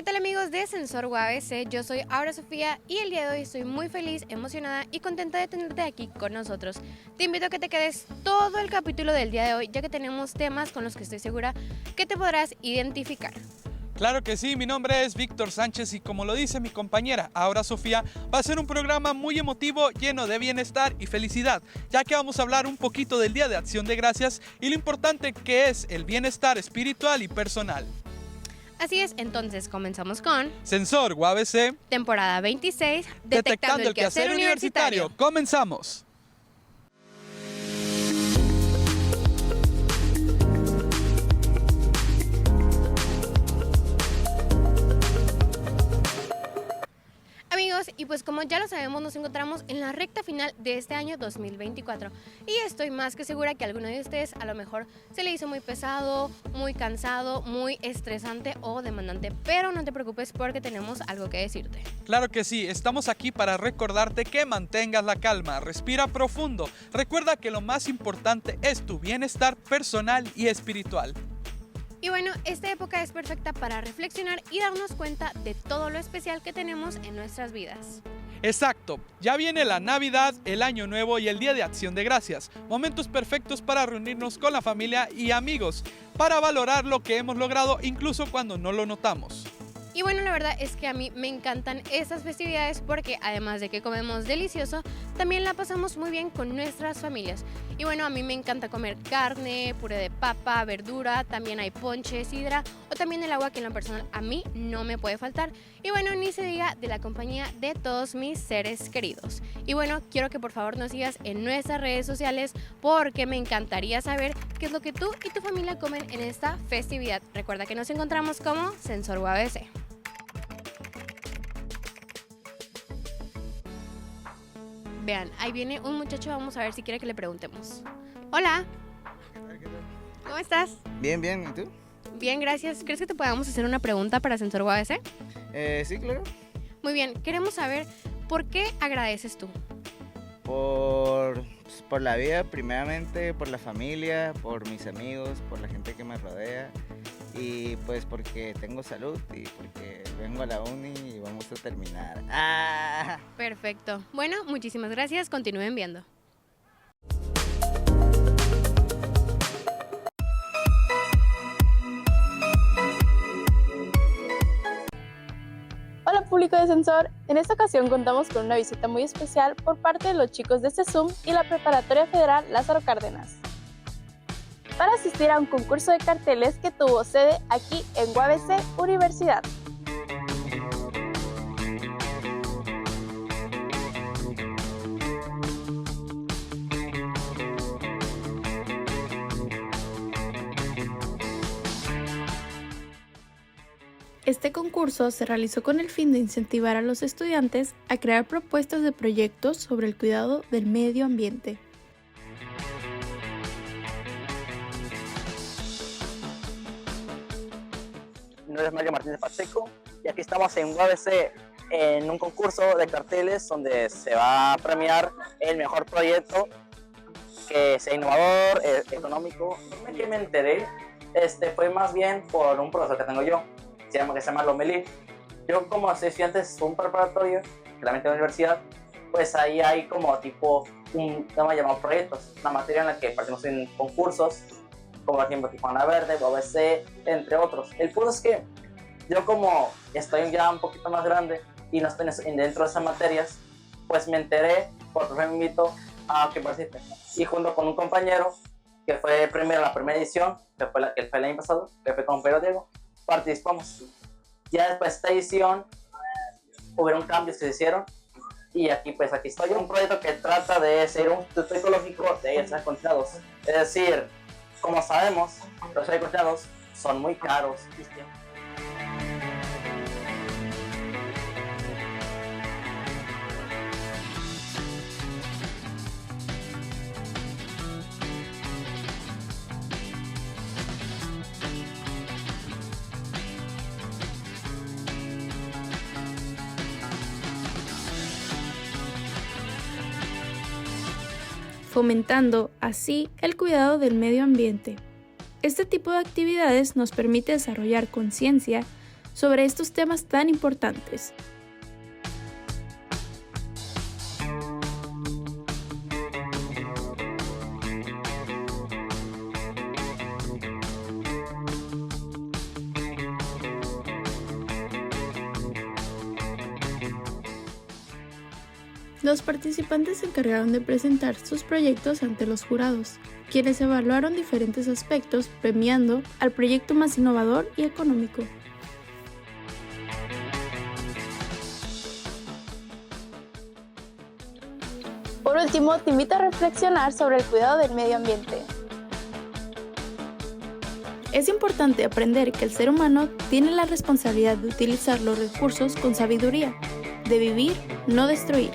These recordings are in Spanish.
¿Qué tal amigos de Sensor UABC? Yo soy Aura Sofía y el día de hoy estoy muy feliz, emocionada y contenta de tenerte aquí con nosotros. Te invito a que te quedes todo el capítulo del día de hoy, ya que tenemos temas con los que estoy segura que te podrás identificar. Claro que sí, mi nombre es Víctor Sánchez y como lo dice mi compañera Aura Sofía, va a ser un programa muy emotivo, lleno de bienestar y felicidad, ya que vamos a hablar un poquito del Día de Acción de Gracias y lo importante que es el bienestar espiritual y personal. Así es, entonces comenzamos con Sensor UABC, temporada 26, detectando el quehacer universitario. ¡Comenzamos! Amigos, y pues como ya lo sabemos, nos encontramos en la recta final de este año 2024 y estoy más que segura que a alguno de ustedes a lo mejor se le hizo muy pesado, muy cansado, muy estresante o demandante, pero no te preocupes porque tenemos algo que decirte. Claro que sí, estamos aquí para recordarte que mantengas la calma, respira profundo, recuerda que lo más importante es tu bienestar personal y espiritual. Y bueno, esta época es perfecta para reflexionar y darnos cuenta de todo lo especial que tenemos en nuestras vidas. Exacto, ya viene la Navidad, el Año Nuevo y el Día de Acción de Gracias, momentos perfectos para reunirnos con la familia y amigos, para valorar lo que hemos logrado incluso cuando no lo notamos. Y bueno, la verdad es que a mí me encantan estas festividades porque además de que comemos delicioso, también la pasamos muy bien con nuestras familias. Y bueno, a mí me encanta comer carne, puré de papa, verdura, también hay ponche, sidra o también el agua que en lo personal a mí no me puede faltar. Y bueno, ni se diga de la compañía de todos mis seres queridos. Y bueno, quiero que por favor nos sigas en nuestras redes sociales porque me encantaría saber qué es lo que tú y tu familia comen en esta festividad. Recuerda que nos encontramos como Sensor UABC. Vean, ahí viene un muchacho, vamos a ver si quiere que le preguntemos. Hola. ¿Cómo estás? Bien, bien, ¿y tú? Bien, gracias. ¿Crees que te podamos hacer una pregunta para Sensor UABC? Sí, claro. Muy bien, queremos saber por qué agradeces tú. Por la vida, primeramente, por la familia, por mis amigos, por la gente que me rodea y pues porque tengo salud y porque vengo a la uni y vamos a terminar. ¡Ah! Perfecto. Bueno, muchísimas gracias. Continúen viendo. Hola público de Sensor, en esta ocasión contamos con una visita muy especial por parte de los chicos de CESUM y la Preparatoria Federal Lázaro Cárdenas para asistir a un concurso de carteles que tuvo sede aquí en UABC Universidad. Este concurso se realizó con el fin de incentivar a los estudiantes a crear propuestas de proyectos sobre el cuidado del medio ambiente. Mi nombre es Mario Martínez Pacheco y aquí estamos en UABC en un concurso de carteles donde se va a premiar el mejor proyecto que sea innovador, económico. Que me enteré fue más bien por un profesor que tengo yo, que se llama Lomelí. Yo como soy estudiante de un preparatorio, claramente de la universidad, pues ahí hay como tipo un tema llamado proyectos, una materia en la que partimos en concursos, como por ejemplo Tijuana Verde, UABC, entre otros. El punto es que yo como estoy ya un poquito más grande y no estoy dentro de esas materias, pues me enteré, por ejemplo me invitó a que participe. Y junto con un compañero, que fue primero la primera edición, que fue el año pasado, que fue con Pedro Diego, participamos. Ya después de esta edición, hubieron cambios que se hicieron y aquí estoy en un proyecto que trata de ser un instituto ecológico de aires acondicionados. Es decir, como sabemos, los aires acondicionados son muy caros. fomentando así el cuidado del medio ambiente. Este tipo de actividades nos permite desarrollar conciencia sobre estos temas tan importantes. Los participantes se encargaron de presentar sus proyectos ante los jurados, quienes evaluaron diferentes aspectos, premiando al proyecto más innovador y económico. Por último, te invito a reflexionar sobre el cuidado del medio ambiente. Es importante aprender que el ser humano tiene la responsabilidad de utilizar los recursos con sabiduría, de vivir, no destruir.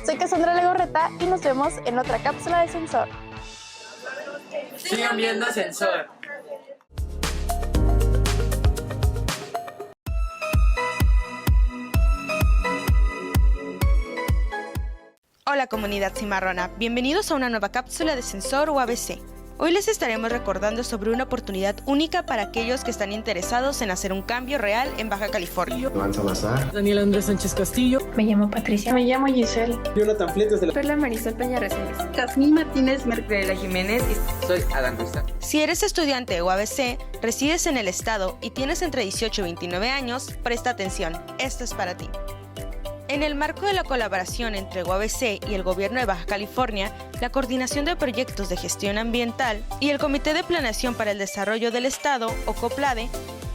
Soy Cassandra Legorreta y nos vemos en otra cápsula de Sensor. Sigan viendo Sensor. Hola comunidad cimarrona, bienvenidos a una nueva cápsula de Sensor UABC. Hoy les estaremos recordando sobre una oportunidad única para aquellos que están interesados en hacer un cambio real en Baja California. Juan Salazar, Daniel Andrés Sánchez Castillo. Me llamo Patricia. Me llamo Giselle. Jonathan Fletes de la Perla Marisol Peñarroseles. Jazmín Martínez Mercedela Jiménez. Soy Adán Ruiz. Si eres estudiante de UABC, resides en el estado y tienes entre 18 y 29 años, presta atención, esto es para ti. En el marco de la colaboración entre UABC y el Gobierno de Baja California, la Coordinación de Proyectos de Gestión Ambiental y el Comité de Planeación para el Desarrollo del Estado, o COPLADE,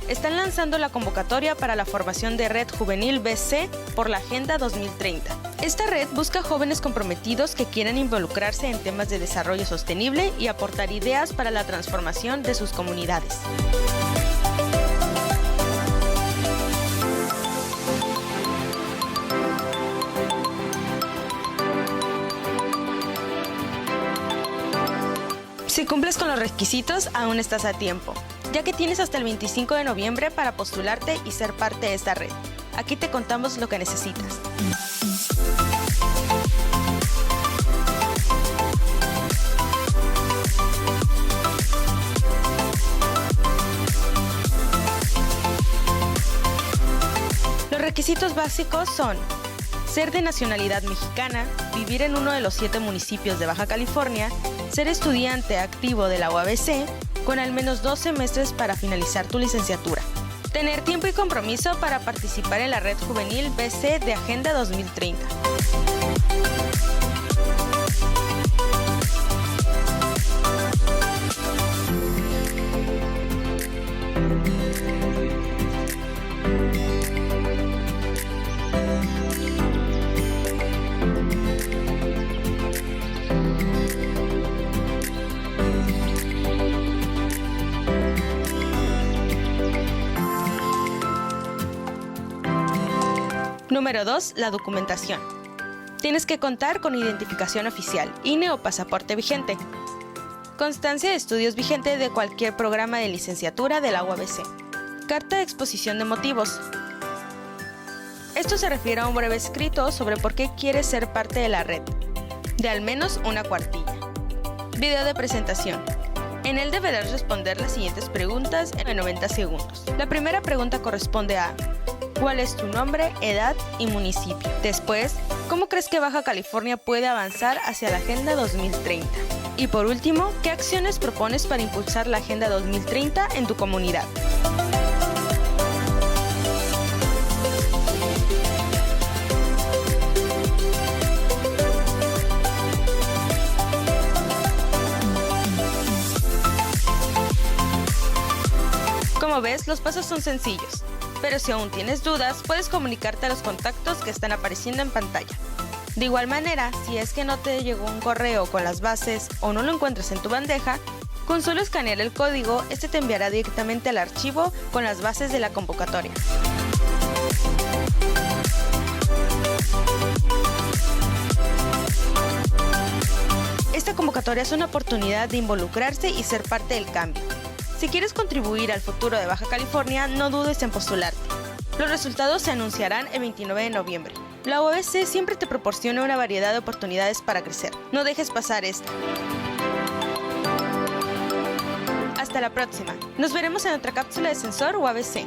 están lanzando la convocatoria para la formación de Red Juvenil BC por la Agenda 2030. Esta red busca jóvenes comprometidos que quieran involucrarse en temas de desarrollo sostenible y aportar ideas para la transformación de sus comunidades. Si cumples con los requisitos, aún estás a tiempo, ya que tienes hasta el 25 de noviembre para postularte y ser parte de esta red. Aquí te contamos lo que necesitas. Los requisitos básicos son ser de nacionalidad mexicana, vivir en uno de los 7 municipios de Baja California, ser estudiante activo de la UABC, con al menos 2 semestres para finalizar tu licenciatura. Tener tiempo y compromiso para participar en la Red Juvenil BC de Agenda 2030. Número 2. La documentación. Tienes que contar con identificación oficial, INE o pasaporte vigente. Constancia de estudios vigente de cualquier programa de licenciatura de la UABC. Carta de exposición de motivos. Esto se refiere a un breve escrito sobre por qué quieres ser parte de la red, de al menos una cuartilla. Video de presentación. En él deberás responder las siguientes preguntas en 90 segundos. La primera pregunta corresponde a: ¿cuál es tu nombre, edad y municipio? Después, ¿cómo crees que Baja California puede avanzar hacia la Agenda 2030? Y por último, ¿qué acciones propones para impulsar la Agenda 2030 en tu comunidad? Como ves, los pasos son sencillos, pero si aún tienes dudas, puedes comunicarte a los contactos que están apareciendo en pantalla. De igual manera, si es que no te llegó un correo con las bases o no lo encuentras en tu bandeja, con solo escanear el código, este te enviará directamente al archivo con las bases de la convocatoria. Esta convocatoria es una oportunidad de involucrarse y ser parte del cambio. Si quieres contribuir al futuro de Baja California, no dudes en postularte. Los resultados se anunciarán el 29 de noviembre. La UABC siempre te proporciona una variedad de oportunidades para crecer. No dejes pasar esta. Hasta Hasta la próxima. Nos veremos en otra cápsula de Sensor UABC.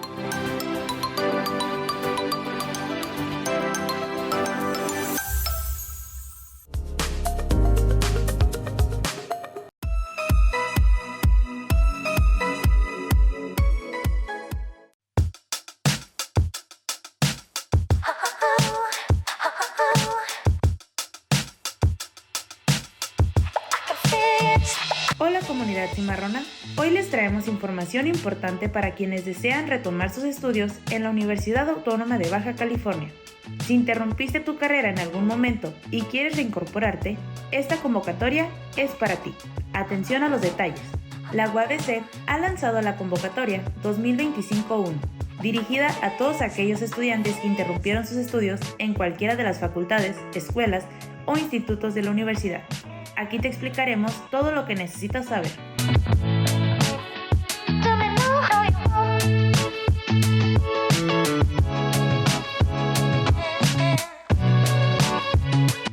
Hola comunidad cimarrona, hoy les traemos información importante para quienes desean retomar sus estudios en la Universidad Autónoma de Baja California. Si interrumpiste tu carrera en algún momento y quieres reincorporarte, esta convocatoria es para ti. Atención a los detalles. La UABC ha lanzado la convocatoria 2025-1, dirigida a todos aquellos estudiantes que interrumpieron sus estudios en cualquiera de las facultades, escuelas o institutos de la universidad. Aquí te explicaremos todo lo que necesitas saber.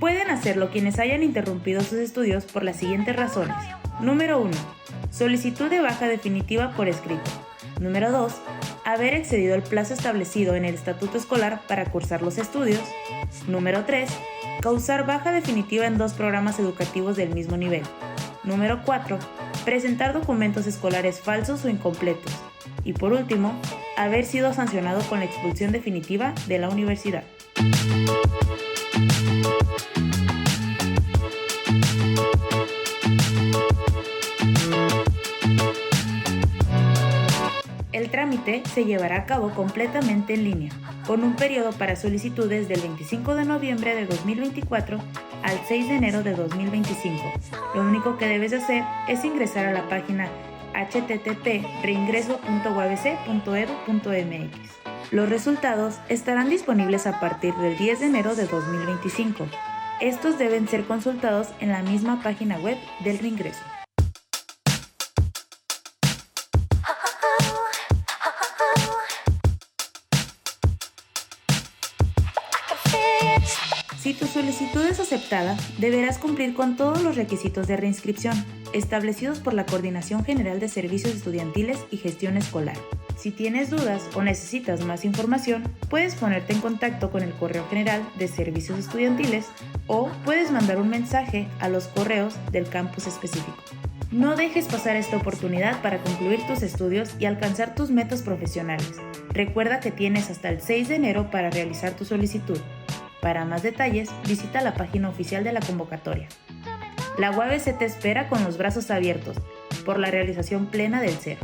Pueden hacerlo quienes hayan interrumpido sus estudios por las siguientes razones. Número 1. Solicitud de baja definitiva por escrito. Número 2. Haber excedido el plazo establecido en el estatuto escolar para cursar los estudios. Número 3. Causar baja definitiva en 2 programas educativos del mismo nivel. Número 4. Presentar documentos escolares falsos o incompletos. Y por último, haber sido sancionado con la expulsión definitiva de la universidad. El trámite se llevará a cabo completamente en línea, con un periodo para solicitudes del 25 de noviembre de 2024 al 6 de enero de 2025. Lo único que debes hacer es ingresar a la página http://reingreso.uabc.edu.mx. Los resultados estarán disponibles a partir del 10 de enero de 2025. Estos deben ser consultados en la misma página web del reingreso. Si tu solicitud es aceptada, deberás cumplir con todos los requisitos de reinscripción establecidos por la Coordinación General de Servicios Estudiantiles y Gestión Escolar. Si tienes dudas o necesitas más información, puedes ponerte en contacto con el Correo General de Servicios Estudiantiles o puedes mandar un mensaje a los correos del campus específico. No dejes pasar esta oportunidad para concluir tus estudios y alcanzar tus metas profesionales. Recuerda que tienes hasta el 6 de enero para realizar tu solicitud. Para más detalles, visita la página oficial de la convocatoria. La UABC te espera con los brazos abiertos por la realización plena del SER.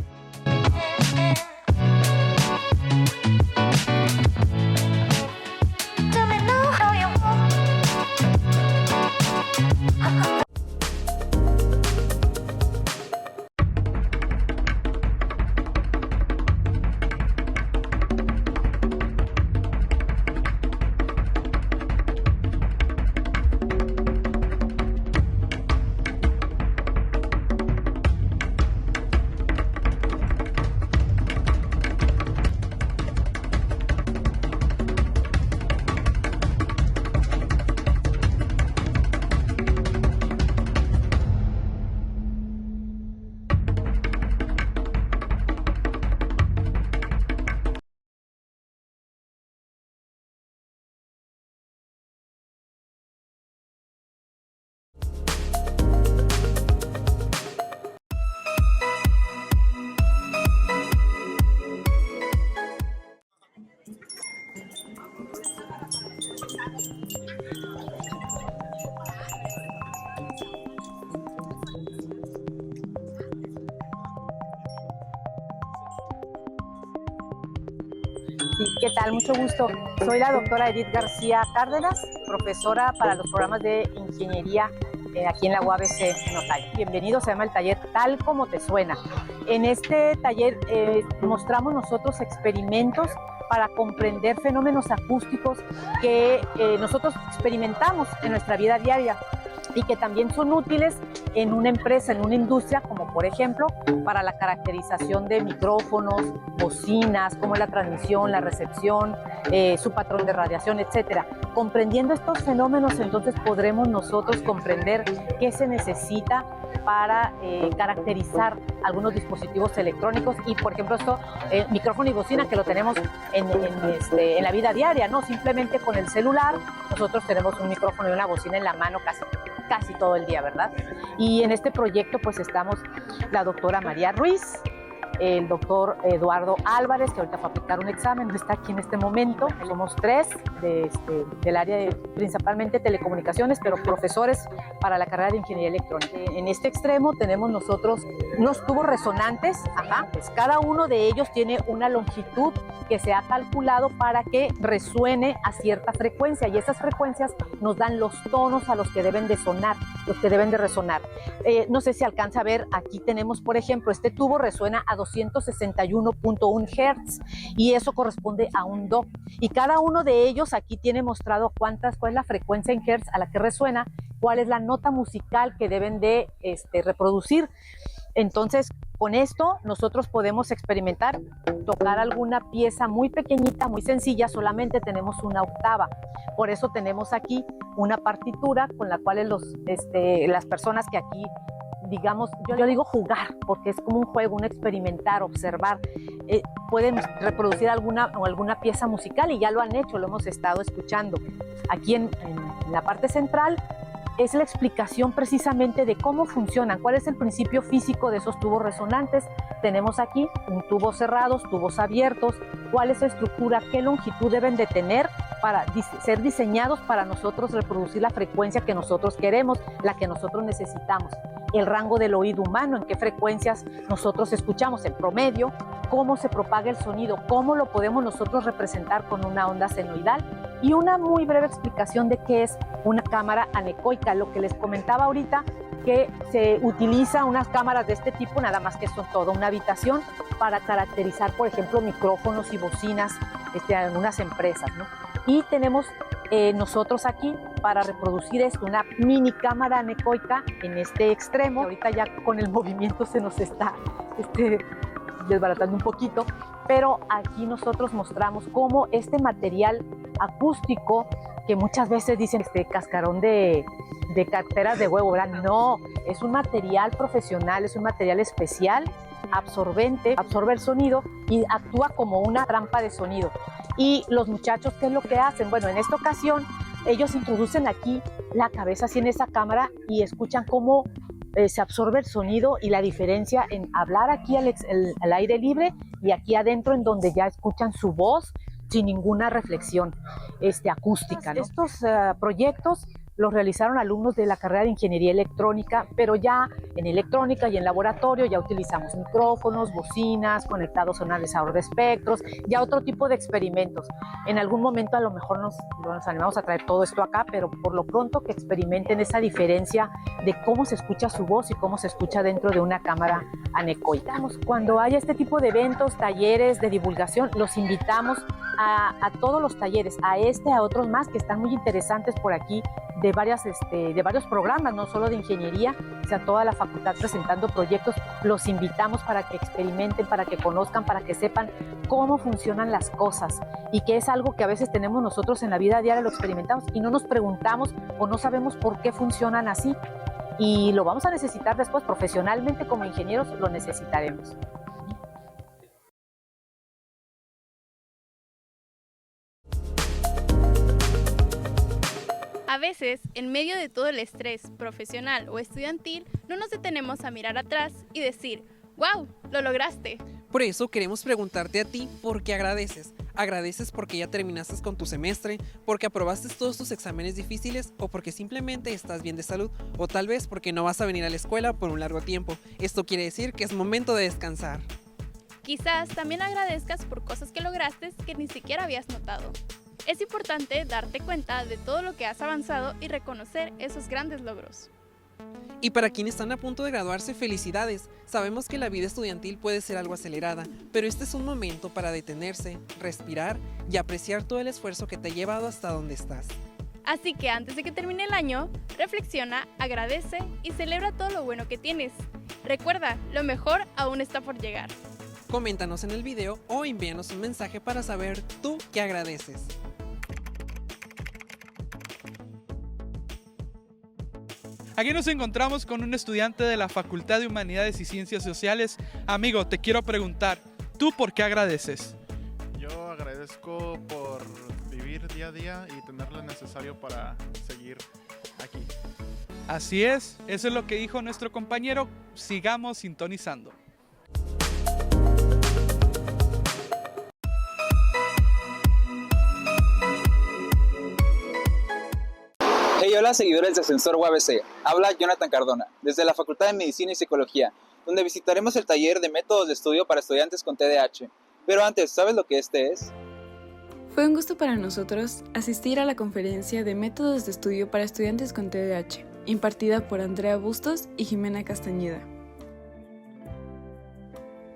Sí, ¿qué tal? Mucho gusto. Soy la doctora Edith García Cárdenas, profesora para los programas de ingeniería aquí en la UABC en Otay. Bienvenidos, se llama el taller Tal Como Te Suena. En este taller mostramos nosotros experimentos para comprender fenómenos acústicos que nosotros experimentamos en nuestra vida diaria y que también son útiles en una empresa, en una industria, como por ejemplo, para la caracterización de micrófonos, bocinas, cómo es la transmisión, la recepción, su patrón de radiación, etcétera. Comprendiendo estos fenómenos, entonces podremos nosotros comprender qué se necesita para caracterizar algunos dispositivos electrónicos y, por ejemplo, esto, micrófono y bocina, que lo tenemos en la vida diaria, ¿no? Simplemente con el celular, nosotros tenemos un micrófono y una bocina en la mano casi todo el día, ¿verdad? Y en este proyecto pues estamos la doctora María Ruiz, el doctor Eduardo Álvarez, que ahorita va a aplicar un examen, no está aquí en este momento. Somos 3 del área de principalmente telecomunicaciones, pero profesores para la carrera de ingeniería electrónica. En este extremo tenemos nosotros unos tubos resonantes, pues cada uno de ellos tiene una longitud que se ha calculado para que resuene a cierta frecuencia, y esas frecuencias nos dan los tonos a los que deben de sonar, los que deben de resonar. No sé si alcanza a ver, aquí tenemos, por ejemplo, este tubo resuena a 261.1 Hz y eso corresponde a un Do. Y cada uno de ellos aquí tiene mostrado cuál es la frecuencia en Hz a la que resuena, cuál es la nota musical que deben de reproducir. Entonces, con esto nosotros podemos experimentar, tocar alguna pieza muy pequeñita, muy sencilla, solamente tenemos una octava. Por eso tenemos aquí una partitura con la cual las personas que aquí, digamos, yo digo jugar, porque es como un juego, un experimentar, observar, pueden reproducir alguna pieza musical, y ya lo han hecho, lo hemos estado escuchando. Aquí en la parte central es la explicación precisamente de cómo funcionan, cuál es el principio físico de esos tubos resonantes. Tenemos aquí un tubo cerrados, tubos abiertos, cuál es la estructura, qué longitud deben de tener para ser diseñados para nosotros reproducir la frecuencia que nosotros queremos, la que nosotros necesitamos. El rango del oído humano, en qué frecuencias nosotros escuchamos, el promedio, cómo se propaga el sonido, cómo lo podemos nosotros representar con una onda senoidal, y una muy breve explicación de qué es una cámara anecoica. Lo que les comentaba ahorita, que se utiliza unas cámaras de este tipo, nada más que son toda una habitación, para caracterizar, por ejemplo, micrófonos y bocinas en algunas empresas, ¿no? Y tenemos nosotros aquí, para reproducir esto, una mini cámara anecoica en este extremo. Ahorita ya con el movimiento se nos está desbaratando un poquito, pero aquí nosotros mostramos cómo este material acústico, que muchas veces dicen cascarón de carteras de huevo, ¿verdad? No, es un material profesional, es un material especial, absorbente, absorbe el sonido y actúa como una trampa de sonido. Y los muchachos, ¿qué es lo que hacen? Bueno, en esta ocasión ellos introducen aquí la cabeza así en esa cámara y escuchan cómo se absorbe el sonido y la diferencia en hablar aquí al aire libre y aquí adentro, en donde ya escuchan su voz sin ninguna reflexión acústica, ¿no? Estos proyectos los realizaron alumnos de la carrera de ingeniería electrónica, pero ya en electrónica y en laboratorio ya utilizamos micrófonos, bocinas, conectados a un analizador de espectros, ya otro tipo de experimentos. En algún momento a lo mejor nos animamos a traer todo esto acá, pero por lo pronto que experimenten esa diferencia de cómo se escucha su voz y cómo se escucha dentro de una cámara anecoica. Cuando haya este tipo de eventos, talleres de divulgación, los invitamos a todos los talleres, a otros más que están muy interesantes por aquí, de varios programas, no solo de ingeniería, o sea, toda la facultad presentando proyectos. Los invitamos para que experimenten, para que conozcan, para que sepan cómo funcionan las cosas, y que es algo que a veces tenemos nosotros en la vida diaria, lo experimentamos y no nos preguntamos o no sabemos por qué funcionan así, y lo vamos a necesitar después profesionalmente como ingenieros, lo necesitaremos. A veces, en medio de todo el estrés profesional o estudiantil, no nos detenemos a mirar atrás y decir, ¡wow! ¡Lo lograste! Por eso queremos preguntarte a ti por qué agradeces. ¿Agradeces porque ya terminaste con tu semestre, porque aprobaste todos tus exámenes difíciles, o porque simplemente estás bien de salud, o tal vez porque no vas a venir a la escuela por un largo tiempo? Esto quiere decir que es momento de descansar. Quizás también agradezcas por cosas que lograste que ni siquiera habías notado. Es importante darte cuenta de todo lo que has avanzado y reconocer esos grandes logros. Y para quienes están a punto de graduarse, felicidades. Sabemos que la vida estudiantil puede ser algo acelerada, pero este es un momento para detenerse, respirar y apreciar todo el esfuerzo que te ha llevado hasta donde estás. Así que antes de que termine el año, reflexiona, agradece y celebra todo lo bueno que tienes. Recuerda, lo mejor aún está por llegar. Coméntanos en el video o envíanos un mensaje para saber tú qué agradeces. Aquí nos encontramos con un estudiante de la Facultad de Humanidades y Ciencias Sociales. Amigo, te quiero preguntar, ¿tú por qué agradeces? Yo agradezco por vivir día a día y tener lo necesario para seguir aquí. Así es, eso es lo que dijo nuestro compañero. Sigamos sintonizando. Hey, hola seguidores de Ascensor UABC, habla Jonathan Cardona, desde la Facultad de Medicina y Psicología, donde visitaremos el taller de métodos de estudio para estudiantes con TDAH. Pero antes, ¿sabes lo que este es? Fue un gusto para nosotros asistir a la conferencia de métodos de estudio para estudiantes con TDAH, impartida por Andrea Bustos y Jimena Castañeda.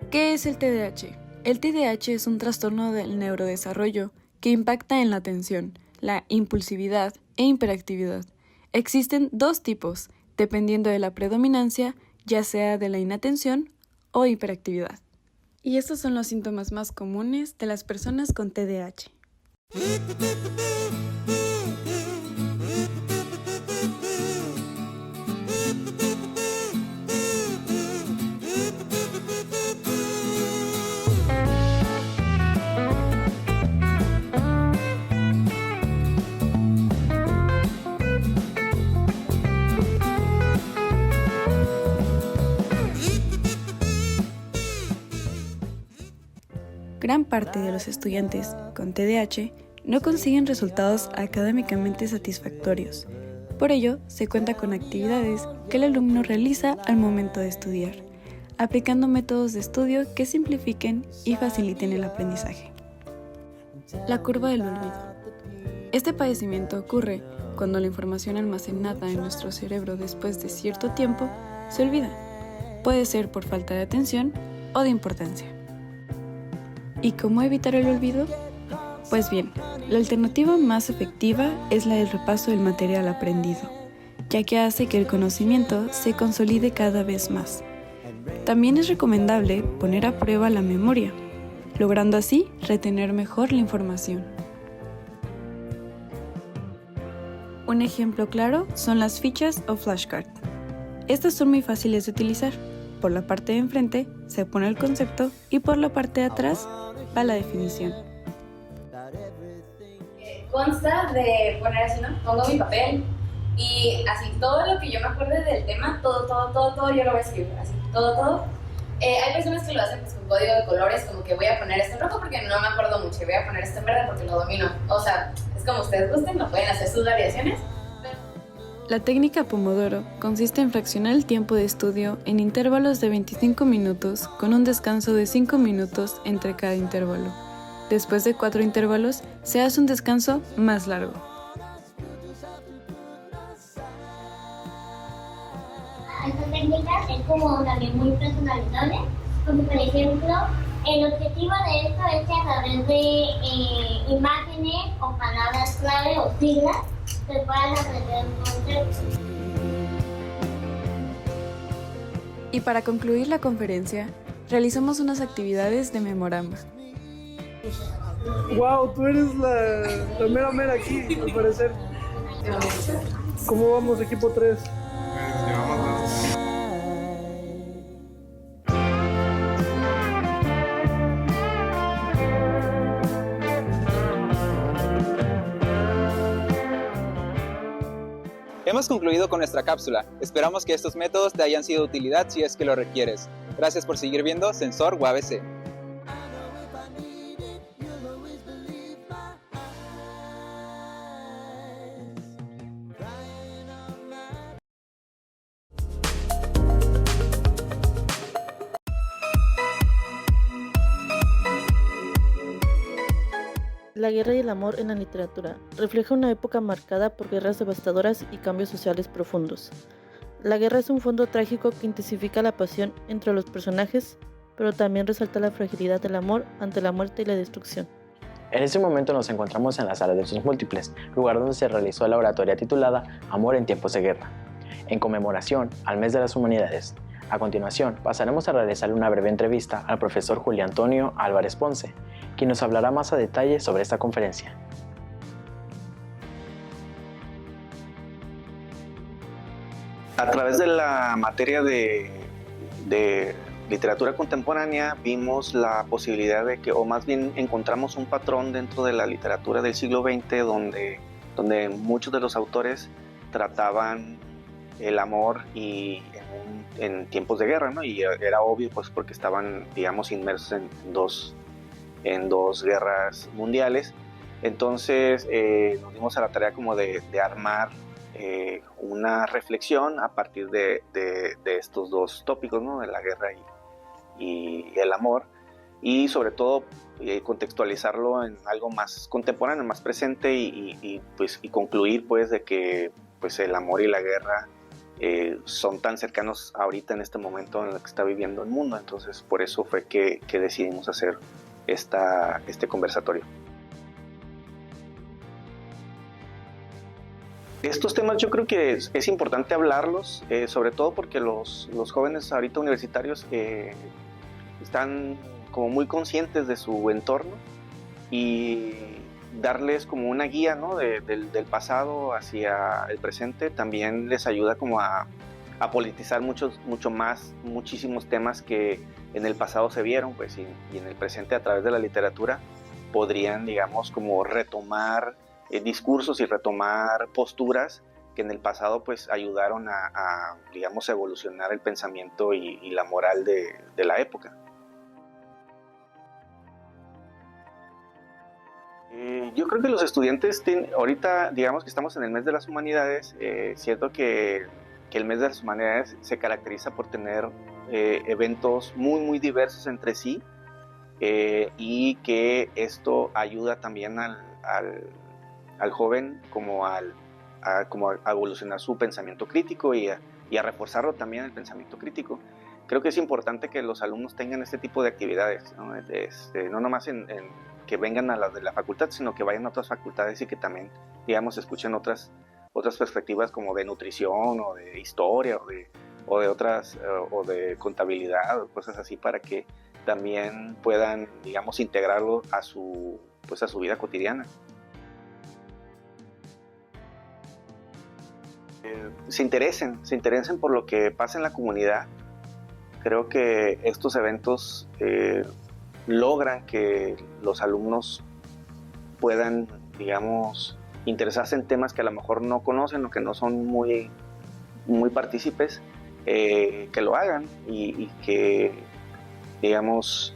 ¿Qué es el TDAH? El TDAH es un trastorno del neurodesarrollo que impacta en la atención, la impulsividad e hiperactividad. Existen dos tipos, dependiendo de la predominancia, ya sea de la inatención o hiperactividad. Y estos son los síntomas más comunes de las personas con TDAH. Gran parte de los estudiantes con TDAH no consiguen resultados académicamente satisfactorios. Por ello, se cuenta con actividades que el alumno realiza al momento de estudiar, aplicando métodos de estudio que simplifiquen y faciliten el aprendizaje. La curva del olvido. Este padecimiento ocurre cuando la información almacenada en nuestro cerebro después de cierto tiempo se olvida. Puede ser por falta de atención o de importancia. ¿Y cómo evitar el olvido? Pues bien, la alternativa más efectiva es la del repaso del material aprendido, ya que hace que el conocimiento se consolide cada vez más. También es recomendable poner a prueba la memoria, logrando así retener mejor la información. Un ejemplo claro son las fichas o flashcards. Estas son muy fáciles de utilizar. Por la parte de enfrente se pone el concepto y por la parte de atrás va la definición. Consta de poner así, ¿no? Pongo mi papel y así todo lo que yo me acuerde del tema, todo yo lo voy a escribir, así, todo. Hay personas que lo hacen pues, con código de colores, como que voy a poner esto en rojo porque no me acuerdo mucho, y voy a poner esto en verde porque lo domino. O sea, es como ustedes gusten, lo pueden hacer sus variaciones. La técnica Pomodoro consiste en fraccionar el tiempo de estudio en intervalos de 25 minutos con un descanso de 5 minutos entre cada intervalo. Después de 4 intervalos, se hace un descanso más largo. Esta técnica es como también muy personalizable, porque por ejemplo, el objetivo de esto es que a través de imágenes o palabras clave o siglas se puedan aprender conceptos. Y para concluir la conferencia, realizamos unas actividades de memorama. Wow, tú eres la mera aquí, al parecer. ¿Cómo vamos, equipo 3? Hemos concluido con nuestra cápsula. Esperamos que estos métodos te hayan sido de utilidad si es que lo requieres. Gracias por seguir viendo Ascensor UABC. La guerra y el amor en la literatura refleja una época marcada por guerras devastadoras y cambios sociales profundos. La guerra es un fondo trágico que intensifica la pasión entre los personajes, pero también resalta la fragilidad del amor ante la muerte y la destrucción. En este momento nos encontramos en la Sala de Usos Múltiples, lugar donde se realizó la oratoria titulada Amor en tiempos de guerra, en conmemoración al Mes de las Humanidades. A continuación, pasaremos a realizar una breve entrevista al profesor Julio Antonio Álvarez Ponce, quien nos hablará más a detalle sobre esta conferencia. A través de la materia de literatura contemporánea vimos la posibilidad de que, o más bien encontramos un patrón dentro de la literatura del siglo XX donde muchos de los autores trataban el amor y en tiempos de guerra, ¿no? Y era obvio, pues, porque estaban, digamos, inmersos en dos guerras mundiales. Entonces nos dimos a la tarea como de armar una reflexión a partir de estos dos tópicos, ¿no? De la guerra y el amor, y sobre todo contextualizarlo en algo más contemporáneo, más presente, y concluir, pues, de que, pues, el amor y la guerra son tan cercanos ahorita en este momento en el que está viviendo el mundo. Entonces por eso fue que decidimos hacer este conversatorio. Estos temas yo creo que es importante hablarlos, sobre todo porque los jóvenes ahorita universitarios están como muy conscientes de su entorno, y darles como una guía, ¿no? del pasado hacia el presente también les ayuda como a politizar muchísimos temas que en el pasado se vieron, pues, y en el presente, a través de la literatura, podrían, digamos, como retomar discursos y retomar posturas que en el pasado, pues, ayudaron a digamos, evolucionar el pensamiento y la moral de la época. Yo creo que los estudiantes, ahorita, digamos que estamos en el mes de las humanidades, siento que el mes de las humanidades se caracteriza por tener eventos muy, muy diversos entre sí, y que esto ayuda también al joven como a evolucionar su pensamiento crítico y a reforzarlo también, el pensamiento crítico. Creo que es importante que los alumnos tengan este tipo de actividades, ¿no? No nomás que vengan a las de la facultad, sino que vayan a otras facultades y que también, digamos, escuchen otras perspectivas, como de nutrición o de historia o de otras, o de contabilidad o cosas así, para que también puedan, digamos, integrarlo a su vida cotidiana. Se interesen por lo que pasa en la comunidad. Creo que estos eventos logran que los alumnos puedan, digamos, interesarse en temas que a lo mejor no conocen o que no son muy, muy partícipes, que lo hagan y que, digamos,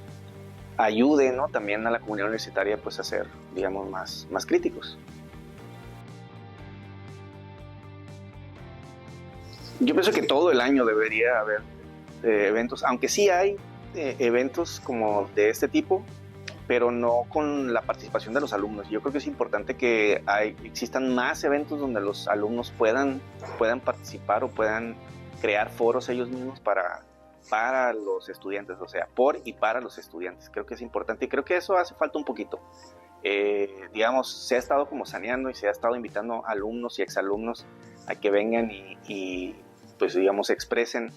ayuden, ¿no? También a la comunidad universitaria, pues, a ser, digamos, más críticos. Yo pienso que todo el año debería haber eventos, aunque sí hay eventos como de este tipo, pero no con la participación de los alumnos. Yo creo que es importante que existan más eventos donde los alumnos puedan participar o puedan crear foros ellos mismos para los estudiantes, o sea, por y para los estudiantes. Creo que es importante, y creo que eso hace falta un poquito. Digamos, se ha estado como saneando y se ha estado invitando alumnos y exalumnos a que vengan y pues, digamos, expresen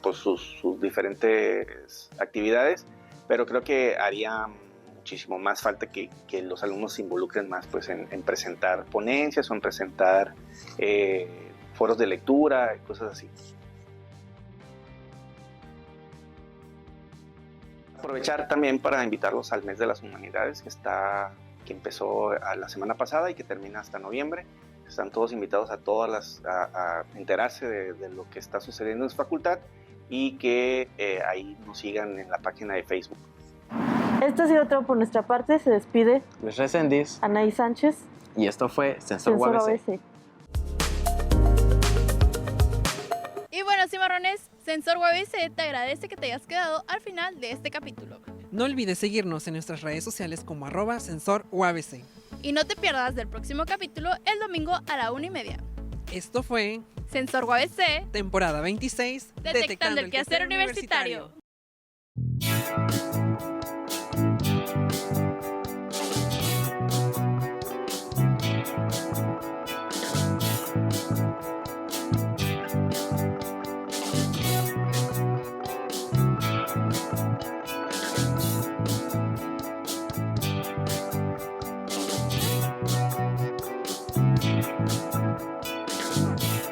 pues sus diferentes actividades, pero creo que haría muchísimo más falta que los alumnos se involucren más, pues, en presentar ponencias o en presentar foros de lectura y cosas así. Aprovechar también para invitarlos al mes de las humanidades que empezó la semana pasada y que termina hasta noviembre. Están todos invitados a enterarse de lo que está sucediendo en su facultad, y que ahí nos sigan en la página de Facebook. Esto ha sido todo por nuestra parte. Se despide Luis Reséndiz, Anaí Sánchez, y esto fue Censor UABC. Y bueno, cimarrones, Censor UABC te agradece que te hayas quedado al final de este capítulo. No olvides seguirnos en nuestras redes sociales como @CensorUABC. Y no te pierdas del próximo capítulo el domingo a la 1:30. Esto fue Censor UABC, temporada 26, detectando el quehacer universitario.